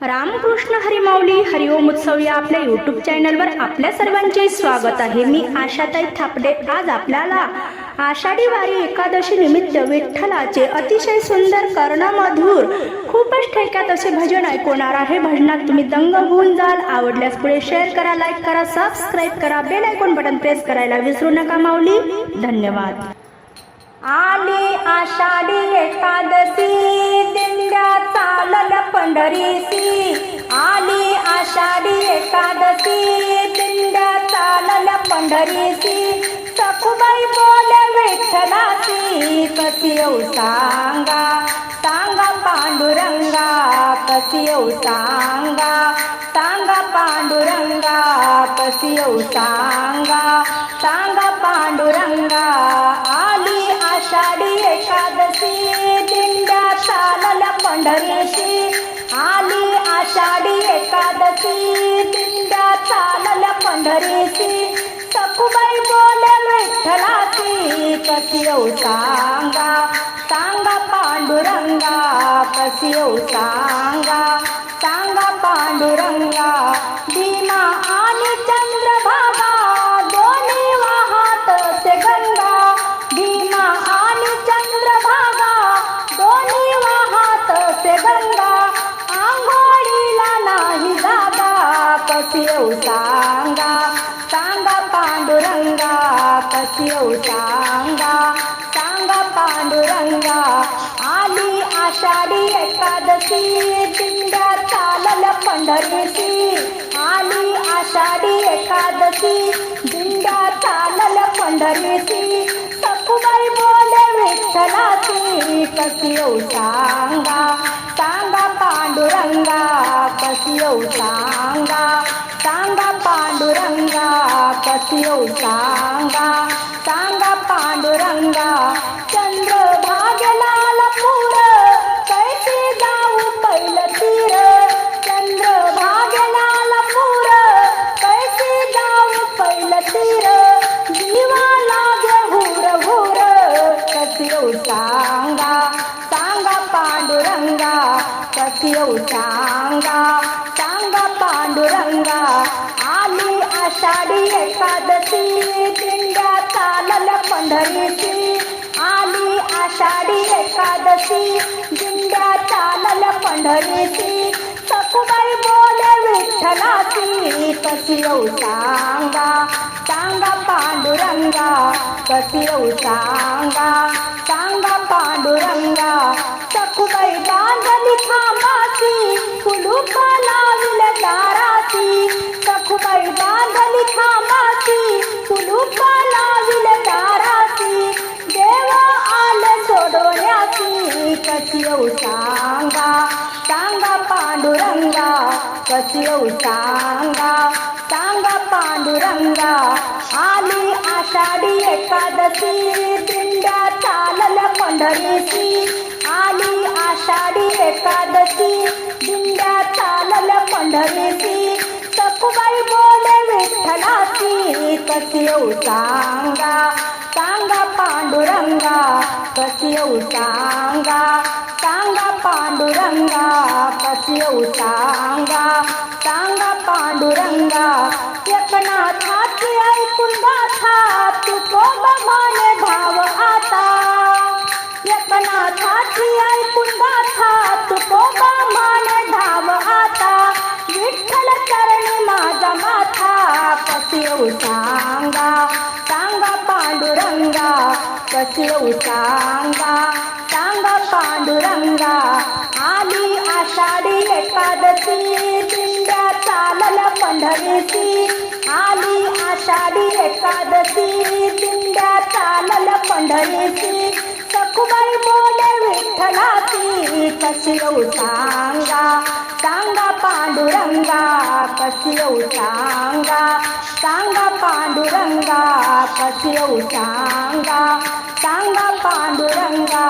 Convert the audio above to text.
रामकृष्ण हरी माऊली हरिओम उत्सव या आपल्या यूट्यूब चॅनलवर आपल्या सर्वांचे स्वागत आहे। मी आशाताई थापडे आज आपल्याला आषाढी वारी एकादशी निमित्त विठ्ठलाचे अतिशय सुंदर कर्णमधुर खूपच ठेक्यात असे भजन ऐकवणार आहे। भजनात तुम्ही दंग होऊन जाल। आवडल्यास पुढे शेअर करा, लाईक करा, सबस्क्राईब करा, बेल आयकॉन बटन प्रेस करायला विसरू नका माऊली। धन्यवाद। आली आषाढी एकादशी दिंड्या चालल्या पंढरीसी। आली आषाढी एकादशी दिंड्या चालल्या पंढरीसी। सखुबाई बोले विठ्ठलाची कशी येऊ सांगा, सांगा पांडुरंगा कशी येऊ सांगा, सांगा पांडुरंगा कशी येऊ सांगा, सांगा पांडुरंगा। आली आषाढी एकादशी दिंड्या चालल्या पंढरीसी। आली आषाढी एकादशी दिंड्या चालल्या पंढरीसी। सखुबाई बोले विठ्ठलाची कशी येऊ सांगा, सांगा पांडुरंगा कशी येऊ सांगा, सांगा पांडुरंगा। भीमा आणि चंद्रभागा दोन्ही वाहत से गंगा। भीमा आणि चंद्रभागा दोन्ही वाहत से गंगा। आंघोळीला नाही जागा कशी येऊ सांगा, सांगा पांडुरंगा कशी येऊ सांगा, सांगा पांडुरंगा। आली आषाढी एकादशी दिंड्या चालल्या पंढरीसी। आली आषाढी एकादशी दिंड्या चालल्या पंढरीसी। सखुबाई बोले विठ्ठलाची कशी येऊ सांगा, सांगा पांडुरंगा कशी येऊ सांगा, सांगा पांडुरंगा कशी येऊ सांगा, सांगा पांडुरंगा। चंद्रभागेला लपूर कैसी जाऊ पहिलं तीर। चंद्रभागेला लपूर कैसी जाऊ पहिलं तीर। जीवा लागे हुर हुर कशी येऊ सांगा, सांगा पांडुरंगा कशी येऊ सांगा, सांगा पांडुरंगा। आली आषाढी एकादशी दिंड्या चालल्या पंढरीसी। आली आषाढी एकादशी दिंड्या चालल्या पंढरीसी। सखुबाई बोले विठ्ठलाची कशी येऊ सांगा, सांगा पांडुरंगा कशी येऊ सांगा, सांगा पांडुरंगा। सखुबाई बांधली खांबाची कुलूप लाविले दाराची। सखुबाई बांधली खांबाची कुलूप लाविले दाराची। देव आले सोडवण्याची कशी येऊ सांगा, सांगा पांडुरंगा कशी येऊ सांगा, सांगा पांडुरंगा। आली आषाढी एकादशी दिंड्या चालल्या पंढरीसी। आली आषाढी एकादशी दिंड्या चालल्या पंढरीसी। सखुबाई बोले विठ्ठलाची कशी येऊ सांगा, सांगा पांडुरंगा कशी येऊ सांगा, सांगा पांडुरंगा कशी येऊ सांगा, सांगा पांडुरंगा। एकनाथाची ऐकून गाथा तुकोबा माने भाव आता। एकनाथाची ऐकून गाथा तुकोबा माने भाव आता। विठ्ठल चरणी माझा माथा कशी येऊ सांगा, सांगा पांडुरंगा कशी येऊ सांगा, सांगा पांडुरंगा। आली आषाढी एकादशी दिंड्या चालल्या पंढरीसी। आली आषाढी एकादशी दिंड्या चालल्या पंढरीसी। सखुबाई बोले विठ्ठलाची कशी येऊ सांगा, सांगा पांडुरंगा कशी येऊ सांगा, सांगा पांडुरंगा कशी येऊ सांगा, सांगा पांडुरंगा।